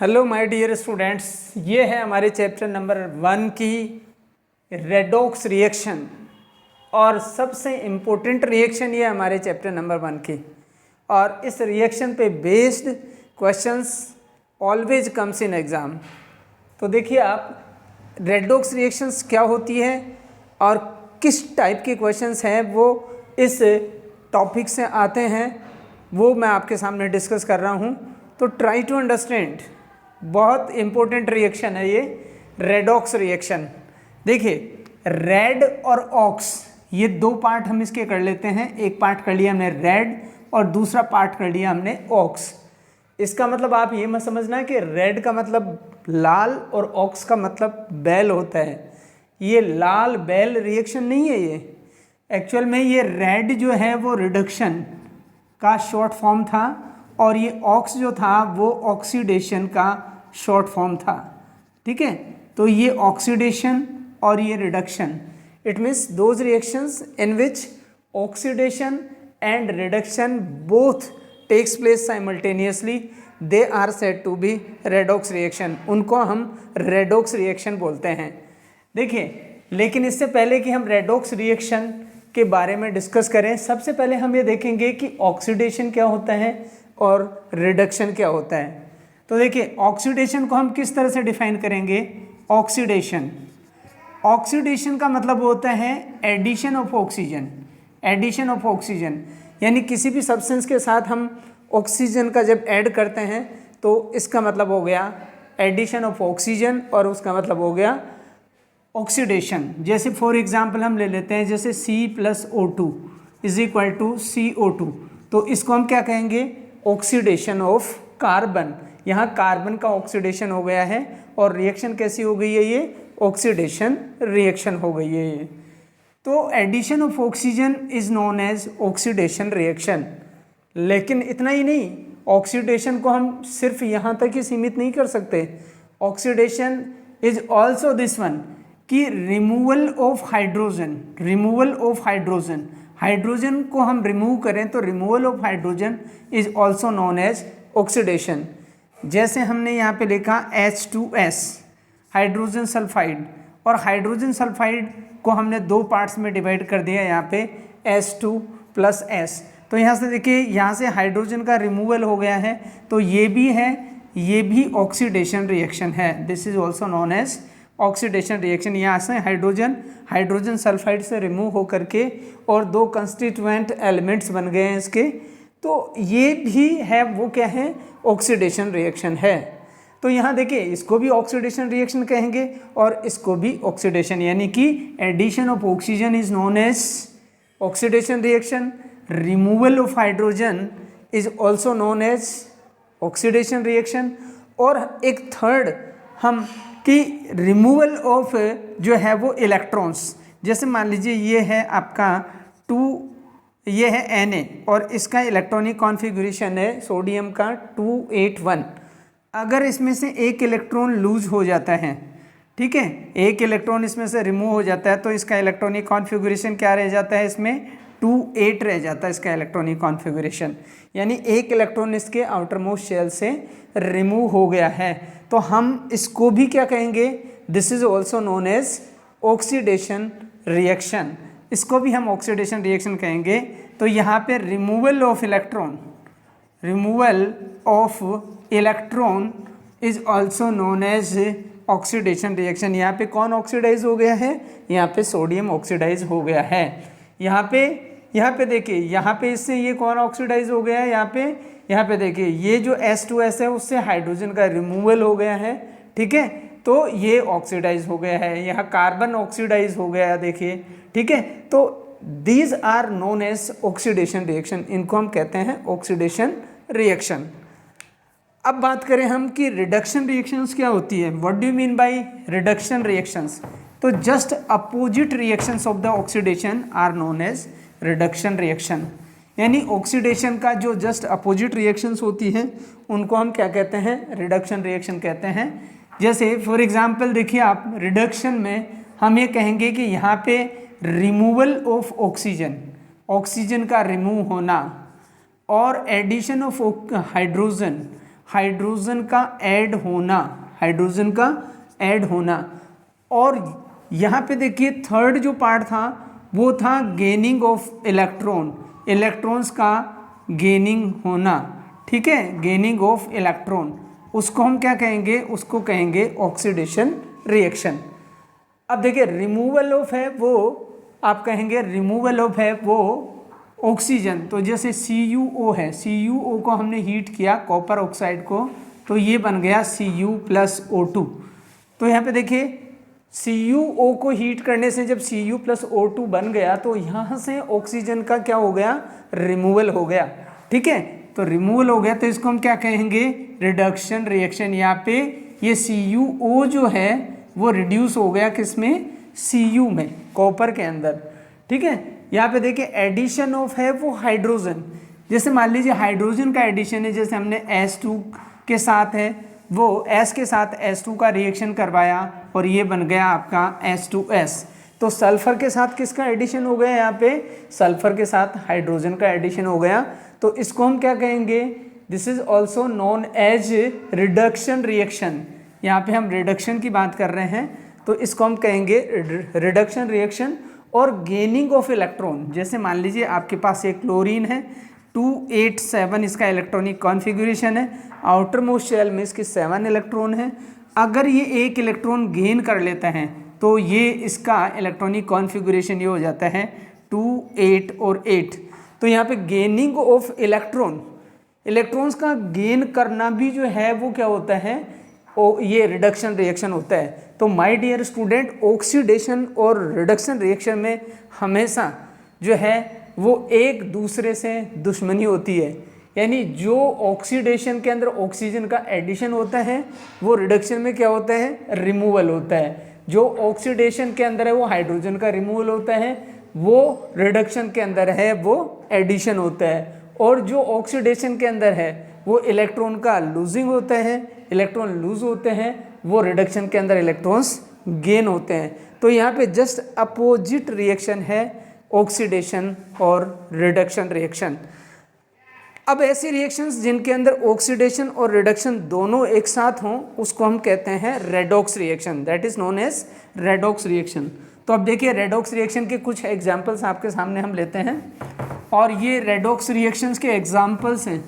Hello my dear students, ये है हमारे चैप्टर नंबर 1 की रेडॉक्स रिएक्शन। और सबसे इम्पोर्टेंट रिएक्शन ये हमारे चैप्टर नंबर 1 की। और इस रिएक्शन पे based questions always comes in exam. तो देखिए आप रेडॉक्स रिएक्शंस क्या होती है और किस टाइप के क्वेश्चंस हैं वो इस टॉपिक से आते हैं, वो मैं आपके सामने डिस्कस कर रहा हूँ। तो ट्राई टू अंडरस्टैंड। बहुत इम्पोर्टेंट रिएक्शन है ये रेडॉक्स रिएक्शन। देखिए रेड और ऑक्स, ये दो पार्ट हम इसके कर लेते हैं। एक पार्ट कर लिया हमने रेड और दूसरा पार्ट कर लिया हमने ऑक्स। इसका मतलब आप ये मत समझना कि रेड का मतलब लाल और ऑक्स का मतलब बैल होता है। ये लाल बैल रिएक्शन नहीं है। ये एक्चुअल में ये रेड जो है वो रिडक्शन का शॉर्ट फॉर्म था और ये ऑक्स जो था वो ऑक्सीडेशन का शॉर्ट फॉर्म था। ठीक है, तो ये ऑक्सीडेशन और ये reduction, it means those reactions in which oxidation and reduction both takes place simultaneously, they are said to be redox reaction. उनको हम रेडॉक्स रिएक्शन बोलते हैं। देखिए, लेकिन इससे पहले कि हम रेडॉक्स रिएक्शन के बारे में डिस्कस करें, सबसे पहले हम ये देखेंगे कि ऑक्सीडेशन क्या होता है और रिडक्शन क्या होता है। तो देखिए ऑक्सीडेशन को हम किस तरह से डिफाइन करेंगे। ऑक्सीडेशन का मतलब होता है addition of oxygen. Addition of oxygen यानी किसी भी सब्सटेंस के साथ हम ऑक्सीजन का जब ऐड करते हैं तो इसका मतलब हो गया एडिशन ऑफ ऑक्सीजन और उसका मतलब हो गया ऑक्सीडेशन। जैसे फॉर एग्जांपल हम ले लेते हैं, जैसे C+O2 is equal to CO2, तो इसको हम क्या कहेंगे, ऑक्सीडेशन ऑफ कार्बन। यहाँ कार्बन का ऑक्सीडेशन हो गया है और रिएक्शन कैसी हो गई है, ये ऑक्सीडेशन रिएक्शन हो गई है ये। तो addition of oxygen is known as oxidation reaction. लेकिन इतना ही नहीं, ऑक्सीडेशन को हम सिर्फ यहाँ तक ही सीमित नहीं कर सकते। Oxidation is also this one कि removal of hydrogen. Removal of hydrogen, hydrogen को हम रिमूव करें तो removal of hydrogen is also known as oxidation. जैसे हमने यहाँ पे लिखा H2S, हाइड्रोजन सल्फाइड, और हाइड्रोजन सल्फाइड को हमने दो पार्ट्स में डिवाइड कर दिया यहाँ पे H2+S। तो यहाँ से देखिए, यहाँ से हाइड्रोजन का रिमूवल हो गया है, तो ये भी है, ये भी ऑक्सीडेशन रिएक्शन है। This is also known as oxidation reaction. यहाँ से हाइड्रोजन सल्फाइड से रिमूव होकर के और दो कंस्टिट्यूएंट एलिमेंट्स बन गए हैं इसके, तो ये भी है, वो क्या है, ऑक्सीडेशन रिएक्शन है। तो यहाँ देखिए, इसको भी ऑक्सीडेशन रिएक्शन कहेंगे और इसको भी ऑक्सीडेशन, यानी कि addition of oxygen is known as oxidation reaction, removal of hydrogen is also known as oxidation reaction. और एक थर्ड हम कि रिमूवल ऑफ जो है वो इलेक्ट्रॉन्स, जैसे मान लीजिए ये है आपका 2, ये है Na और इसका इलेक्ट्रॉनिक कॉन्फ़िगरेशन है सोडियम का 281। अगर इसमें से एक इलेक्ट्रॉन लूज हो जाता है, ठीक है, एक इलेक्ट्रॉन इसमें से रिमूव हो जाता है, तो इसका इलेक्ट्रॉनिक कॉन्फ़िगरेशन क्या रह जाता है, इसमें 2,8 रह जाता है इसका इलेक्ट्रॉनिक कॉन्फ़िगरेशन। यानी एक इलेक्ट्रॉन इसके आउटर मोस्ट शेल से रिमूव हो गया है, तो हम इसको भी क्या कहेंगे, this is also known as oxidation reaction. इसको भी हम ऑक्सीडेशन रिएक्शन कहेंगे। तो यहाँ पे removal of electron, removal of electron is also known as oxidation reaction. यहाँ पे कौन ऑक्सीडाइज हो गया है, यहाँ पे सोडियम ऑक्सीडाइज हो गया है। यहाँ पे देखिए, यहाँ पे इससे ये कौन ऑक्सीडाइज हो गया है, यहाँ पे देखिए, ये जो H2S है उससे हाइड्रोजन का रिमूवल हो गया है, ठीक है, तो ये ऑक्सीडाइज हो गया है। यहाँ कार्बन ऑक्सीडाइज हो गया है, देखिए, ठीक है। तो these are known as oxidation reaction, इनको हम कहते हैं ऑक्सीडेशन रिएक्शन। अब बात करें हम कि रिडक्शन रिएक्शंस क्या होती है। What do you mean by reduction reactions. तो just opposite reactions of the oxidation are known as reduction reaction. यानी ऑक्सीडेशन का जो जस्ट अपोजिट रिएक्शंस होती हैं उनको हम क्या कहते हैं, रिडक्शन रिएक्शन कहते हैं। जैसे फॉर एग्जांपल देखिए आप, रिडक्शन में हम ये कहेंगे कि यहाँ पे रिमूवल ऑफ ऑक्सीजन, ऑक्सीजन का रिमूव होना, और एडिशन ऑफ हाइड्रोजन, हाइड्रोजन का ऐड होना, हाइड्रोजन का ऐड होना। और यहाँ पे देखिए थर्ड जो पार्ट था वो था गेनिंग ऑफ इलेक्ट्रॉन, इलेक्ट्रॉन्स का गेनिंग होना, ठीक है, गेनिंग ऑफ इलेक्ट्रॉन, उसको हम क्या कहेंगे, उसको कहेंगे ऑक्सीडेशन रिएक्शन। अब देखिए रिमूवल ऑफ है वो आप कहेंगे रिमूवल ऑफ है वो ऑक्सीजन, तो जैसे CuO है, CuO को हमने हीट किया कॉपर ऑक्साइड को, तो ये बन गया Cu+O2। तो यहाँ पे देखिए CuO को हीट करने से जब Cu+O2 बन गया तो यहाँ से ऑक्सीजन का क्या हो गया, रिमूवल हो गया, ठीक है। तो रिमूवल हो गया तो इसको हम क्या कहेंगे, रिडक्शन रिएक्शन। यहाँ पे ये CuO जो है वो रिड्यूस हो गया किसमें, Cu में, कॉपर के अंदर, ठीक है। यहाँ पे देखिए एडिशन ऑफ है वो हाइड्रोजन, जैसे मान लीजिए हाइड्रोजन का एडिशन है, जैसे हमने H2 के साथ है वो S के साथ H2 का रिएक्शन करवाया और ये बन गया आपका H2S। तो सल्फर के साथ किसका एडिशन हो गया, यहाँ पे सल्फर के साथ हाइड्रोजन का एडिशन हो गया, तो इसको हम क्या कहेंगे, this is also known as reduction reaction. यहाँ पे हम रिडक्शन की बात कर रहे हैं तो इसको हम कहेंगे रिडक्शन रिएक्शन। और गेनिंग ऑफ इलेक्ट्रॉन, जैसे मान लीजिए आपके पास एक क्लोरीन है 287 इसका इलेक्ट्रॉनिक कॉन्फ़िगरेशन है, आउटर मोस्ट शेल में इसके 7 इलेक्ट्रॉन है, अगर ये एक इलेक्ट्रॉन गेन कर लेता है तो ये इसका इलेक्ट्रॉनिक कॉन्फ़िगरेशन ये हो जाता है 2 8 और 8। तो यहाँ पे गेनिंग ऑफ इलेक्ट्रॉन, इलेक्ट्रॉन्स का गेन करना भी जो है वो क्या होता है, ये रिडक्शन रिएक्शन होता है। तो माय डियर स्टूडेंट, ऑक्सीडेशन और रिडक्शन रिएक्शन में हमेशा जो है वो एक दूसरे से दुश्मनी होती है, यानी जो ऑक्सीडेशन के अंदर ऑक्सीजन का एडिशन होता है वो रिडक्शन में क्या होता है, रिमूवल होता है। जो ऑक्सीडेशन के अंदर है वो हाइड्रोजन का रिमूवल होता है, वो रिडक्शन के अंदर है वो एडिशन होता है। और जो ऑक्सीडेशन के अंदर है वो इलेक्ट्रॉन का लूजिंग होता है, इलेक्ट्रॉन लूज होते हैं, वो रिडक्शन के अंदर इलेक्ट्रॉन्स गेन होते हैं। तो यहाँ पे जस्ट अपोजिट रिएक्शन है ऑक्सीडेशन और रिडक्शन रिएक्शन। अब ऐसी रिएक्शंस जिनके अंदर ऑक्सीडेशन और रिडक्शन दोनों एक साथ हों उसको हम कहते हैं redox reaction, that is known as redox reaction. तो अब देखिए रेडॉक्स रिएक्शन के कुछ एग्जाम्पल्स आपके सामने हम लेते हैं और ये रेडॉक्स रिएक्शंस के एग्जाम्पल्स हैं।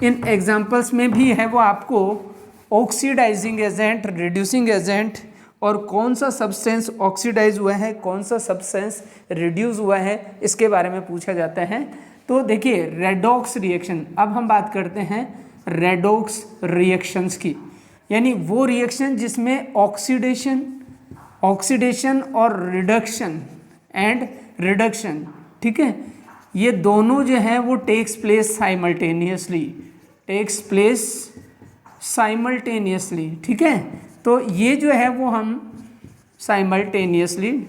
इन एग्जाम्पल्स में भी है वो आपको ऑक्सीडाइजिंग एजेंट, रिड्यूसिंग एजेंट और कौन सा सब्सटेंस ऑक्सीडाइज हुआ है, कौन सा सब्सटेंस रिड्यूस हुआ है, इसके बारे में पूछा जाता है। तो देखिए रेडॉक्स रिएक्शन, अब हम बात करते हैं रेडॉक्स रिएक्शंस की, यानी वो रिएक्शन जिसमें ऑक्सीडेशन और रिडक्शन एंड रिडक्शन, ठीक है, ये दोनों जो है वो टेक्स प्लेस साइमल्टेनियसली, ठीक है। तो ये जो है वो हम साइमल्टेनियसली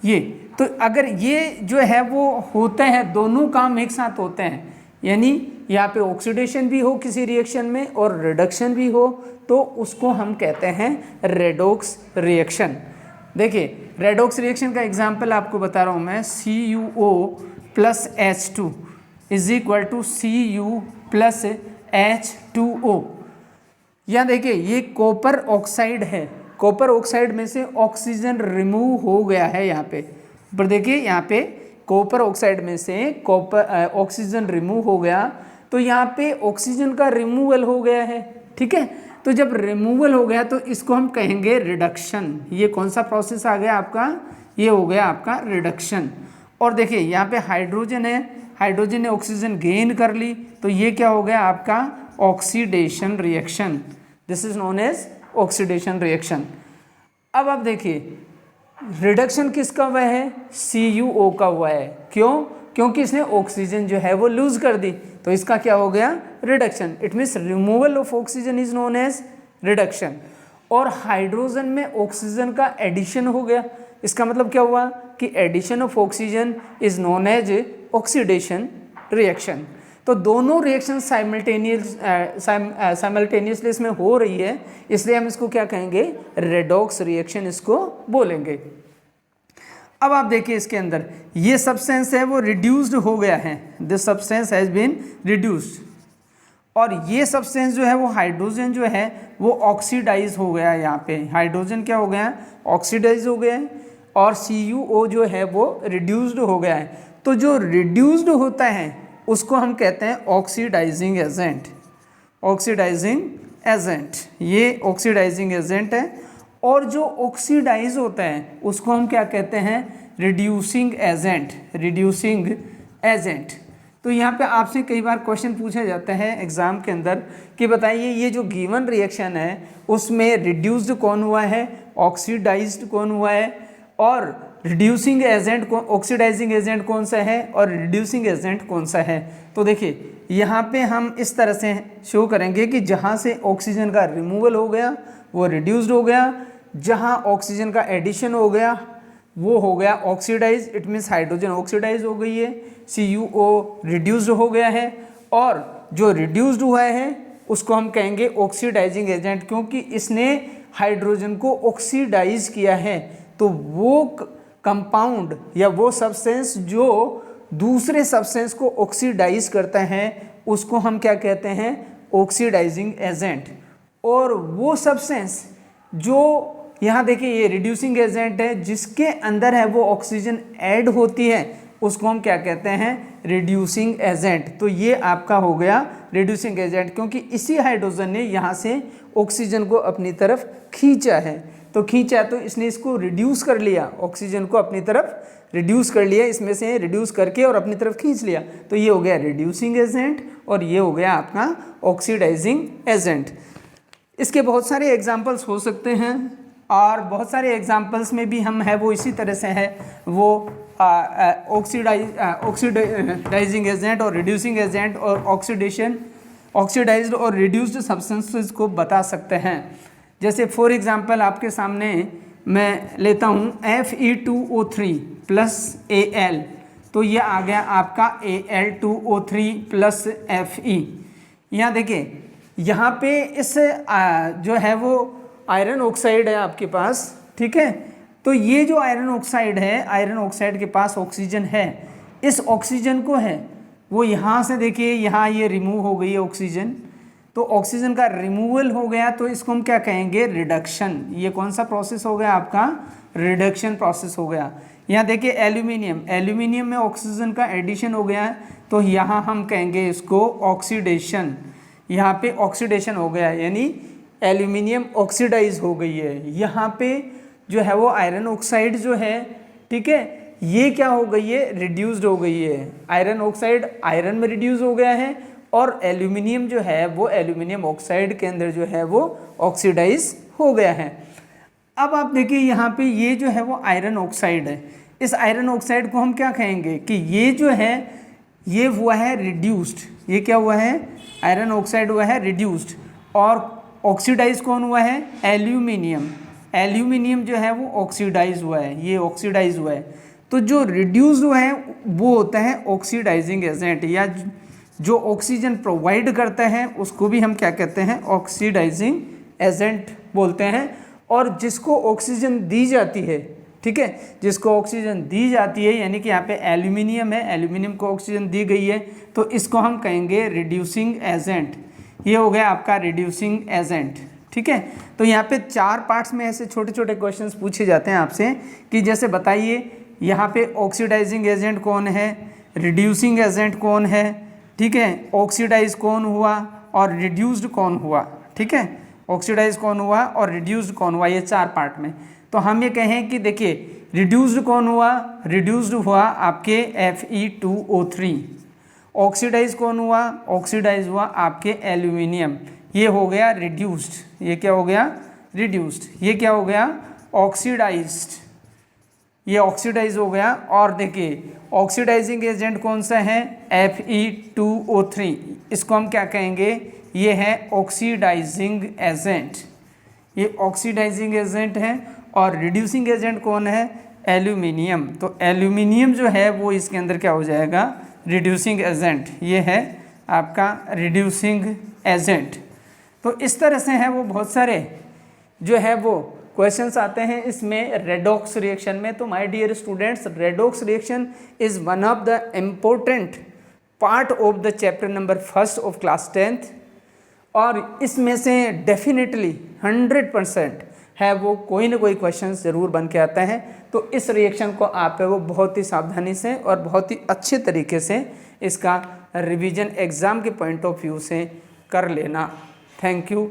ये, तो अगर ये जो है वो होता है, दोनों काम एक साथ होते हैं, यानी यहाँ पे ऑक्सीडेशन भी हो किसी रिएक्शन में और रिडक्शन भी हो, तो उसको हम कहते हैं रेडॉक्स रिएक्शन। देखिए रेडॉक्स रिएक्शन का एग्जांपल आपको बता रहा हूँ मैं, CuO+H2 is equal to Cu+H2O। यहाँ देखिए ये कॉपर ऑक्साइड है, कॉपर ऑक्साइड में से ऑक्सीजन रिमूव हो गया है, यहाँ पे पर देखिए यहाँ पे कॉपर ऑक्साइड में से कॉपर ऑक्सीजन रिमूव हो गया, तो यहाँ पे ऑक्सीजन का रिमूवल हो गया है, ठीक है। तो जब रिमूवल हो गया तो इसको हम कहेंगे रिडक्शन। ये कौन सा प्रोसेस आ गया आपका, ये हो गया आपका रिडक्शन। और देखिए यहाँ पे हाइड्रोजन है, हाइड्रोजन ने ऑक्सीजन गेन कर ली, तो ये क्या हो गया आपका oxidation reaction, this is known as oxidation reaction. अब आप देखिए रिडक्शन किसका हुआ है, CuO का हुआ है, क्यों, क्योंकि इसने ऑक्सीजन जो है वो लूज कर दी, तो इसका क्या हो गया reduction. It means removal of oxygen is known as reduction. और हाइड्रोजन में ऑक्सीजन का एडिशन हो गया, इसका मतलब क्या हुआ कि addition of oxygen is known as oxidation reaction. तो दोनों रिएक्शन साइमल्टेनियसली इसमें हो रही है, इसलिए हम इसको क्या कहेंगे, रेडॉक्स रिएक्शन इसको बोलेंगे। अब आप देखिए इसके अंदर ये सब्सटेंस है वो रिड्यूस्ड हो गया है, this substance has been reduced, और ये सब्सटेंस जो है वो हाइड्रोजन जो है वो ऑक्सीडाइज हो गया है। यहाँ पे हाइड्रोजन क्या हो गया है, ऑक्सीडाइज हो गया है, और CuO जो है वो रिड्यूस्ड हो गया है। तो जो रिड्यूस्ड होता है उसको हम कहते हैं ऑक्सीडाइजिंग एजेंट। ऑक्सीडाइजिंग एजेंट, ये ऑक्सीडाइजिंग एजेंट है। और जो ऑक्सीडाइज होता है उसको हम क्या कहते हैं, रिड्यूसिंग एजेंट। Reducing agent. तो यहाँ पे आपसे कई बार क्वेश्चन पूछा जाता है एग्जाम के अंदर कि बताइए ये जो गिवन रिएक्शन है उसमें रिड्यूस्ड कौन हुआ है, ऑक्सीडाइज्ड कौन हुआ है, और रिड्यूसिंग एजेंट कौन, ऑक्सीडाइजिंग एजेंट कौन सा है, और रिड्यूसिंग एजेंट कौन सा है। तो देखिए यहाँ पे हम इस तरह से शो करेंगे कि जहाँ से ऑक्सीजन का रिमूवल हो गया वो रिड्यूस्ड हो गया, जहाँ ऑक्सीजन का एडिशन हो गया वो हो गया oxidize, it means hydrogen oxidize हो गई है, CuO रिड्यूस्ड हो गया है, और जो रिड्यूस्ड हुआ है उसको हम कहेंगे ऑक्सीडाइजिंग एजेंट, क्योंकि इसने हाइड्रोजन को ऑक्सीडाइज किया है। तो वो कंपाउंड या वो सब्सटेंस जो दूसरे सब्सटेंस को ऑक्सीडाइज करता है उसको हम क्या कहते हैं, ऑक्सीडाइजिंग एजेंट। और वो सब्सटेंस जो यहाँ देखिए ये रिड्यूसिंग एजेंट है, जिसके अंदर है वो ऑक्सीजन ऐड होती है उसको हम क्या कहते हैं, रिड्यूसिंग एजेंट। तो ये आपका हो गया रिड्यूसिंग एजेंट, क्योंकि इसी हाइड्रोजन ने यहाँ से ऑक्सीजन को अपनी तरफ खींचा है। तो खींचा तो इसने इसको रिड्यूस कर लिया, ऑक्सीजन को अपनी तरफ रिड्यूस कर लिया, इसमें से रिड्यूस करके और अपनी तरफ खींच लिया। तो ये हो गया रिड्यूसिंग एजेंट और ये हो गया आपका ऑक्सीडाइजिंग एजेंट। इसके बहुत सारे एग्जाम्पल्स हो सकते हैं और बहुत सारे एग्जाम्पल्स में भी हम है वो इसी तरह से है वो ऑक्सीडाइजिंग एजेंट और रिड्यूसिंग एजेंट और ऑक्सीडाइज्ड और रिड्यूस्ड सब्सटेंसेस को बता सकते हैं। जैसे फॉर एग्जांपल आपके सामने मैं लेता हूँ Fe2O3 प्लस Al, तो ये आ गया आपका Al2O3 प्लस Fe। यहाँ देखिए यहाँ पे इस जो है वो आयरन ऑक्साइड है आपके पास, ठीक है। तो ये जो आयरन ऑक्साइड है, आयरन ऑक्साइड के पास ऑक्सीजन है, इस ऑक्सीजन को है वो यहाँ से देखिए यहाँ ये रिमूव हो गई है ऑक्सीजन, तो ऑक्सीजन का रिमूवल हो गया, तो इसको हम क्या कहेंगे, रिडक्शन। ये कौन सा प्रोसेस हो गया आपका, रिडक्शन प्रोसेस हो गया। यहाँ देखिए एल्यूमिनियम, एल्यूमिनियम में ऑक्सीजन का एडिशन हो गया है, तो यहाँ हम कहेंगे इसको ऑक्सीडेशन। यहाँ पे ऑक्सीडेशन हो गया यानी एल्यूमिनियम ऑक्सीडाइज हो गई है। यहाँ पे जो है वो आयरन ऑक्साइड जो है, ठीक है, ये क्या हो गई है, रिड्यूस्ड हो गई है। आयरन ऑक्साइड आयरन में रिड्यूस हो गया है और एल्यूमिनियम जो है वो एल्यूमिनियम ऑक्साइड के अंदर जो है वो ऑक्सीडाइज हो गया है। अब आप देखिए यहाँ पे ये जो है वो आयरन ऑक्साइड है, इस आयरन ऑक्साइड को हम क्या कहेंगे कि ये जो है ये हुआ है रिड्यूस्ड। ये क्या हुआ है, आयरन ऑक्साइड हुआ है रिड्यूस्ड। और ऑक्सीडाइज कौन हुआ है, एल्यूमिनियम। एल्यूमिनियम जो है वो ऑक्सीडाइज हुआ है, ये ऑक्सीडाइज हुआ है। तो जो रिड्यूस हुआ है वो होता है ऑक्सीडाइजिंग एजेंट, या जो ऑक्सीजन प्रोवाइड करता है उसको भी हम क्या कहते हैं, ऑक्सीडाइजिंग एजेंट बोलते हैं। और जिसको ऑक्सीजन दी जाती है, ठीक है, जिसको ऑक्सीजन दी जाती है यानी कि यहाँ पे एल्यूमिनियम है, एल्यूमिनियम को ऑक्सीजन दी गई है, तो इसको हम कहेंगे रिड्यूसिंग एजेंट। ये हो गया आपका रिड्यूसिंग एजेंट, ठीक है। तो यहाँ पे 4 पार्ट्स में ऐसे छोटे छोटे क्वेश्चंस पूछे जाते हैं आपसे कि जैसे बताइए यहाँ पे ऑक्सीडाइजिंग एजेंट कौन है, रिड्यूसिंग एजेंट कौन है, ठीक है, ऑक्सीडाइज कौन हुआ और रिड्यूस्ड कौन हुआ, ठीक है, ऑक्सीडाइज कौन हुआ और रिड्यूस्ड कौन हुआ, ये 4 पार्ट में। तो हम ये कहें कि देखिए रिड्यूस्ड कौन हुआ, रिड्यूस्ड हुआ आपके Fe2O3। ऑक्सीडाइज कौन हुआ, ऑक्सीडाइज हुआ आपके एल्यूमिनियम, ये हो गया रिड्यूस्ड। ये क्या हो गया, रिड्यूस्ड। ये क्या हो गया, ऑक्सीडाइज्ड, ये ऑक्सीडाइज हो गया। और देखिए ऑक्सीडाइजिंग एजेंट कौन सा है, Fe2O3, इसको हम क्या कहेंगे, ये है ऑक्सीडाइजिंग एजेंट, ये ऑक्सीडाइजिंग एजेंट है। और रिड्यूसिंग एजेंट कौन है, एल्यूमिनियम। तो एल्यूमिनियम जो है वो इसके अंदर क्या हो जाएगा, रिड्यूसिंग एजेंट, ये है आपका रिड्यूसिंग एजेंट। तो इस तरह से है वो बहुत सारे जो है वो क्वेश्चंस आते हैं इसमें रेडॉक्स रिएक्शन में। तो my dear students, redox reaction is one of the important part of the chapter number 1 of class 10th। और इसमें से डेफिनेटली 100% है वो कोई ना कोई क्वेश्चन ज़रूर बन के आता है। तो इस रिएक्शन को आप है वो बहुत ही सावधानी से और बहुत ही अच्छे तरीके से इसका रिवीजन एग्ज़ाम के पॉइंट ऑफ व्यू से कर लेना। Thank you.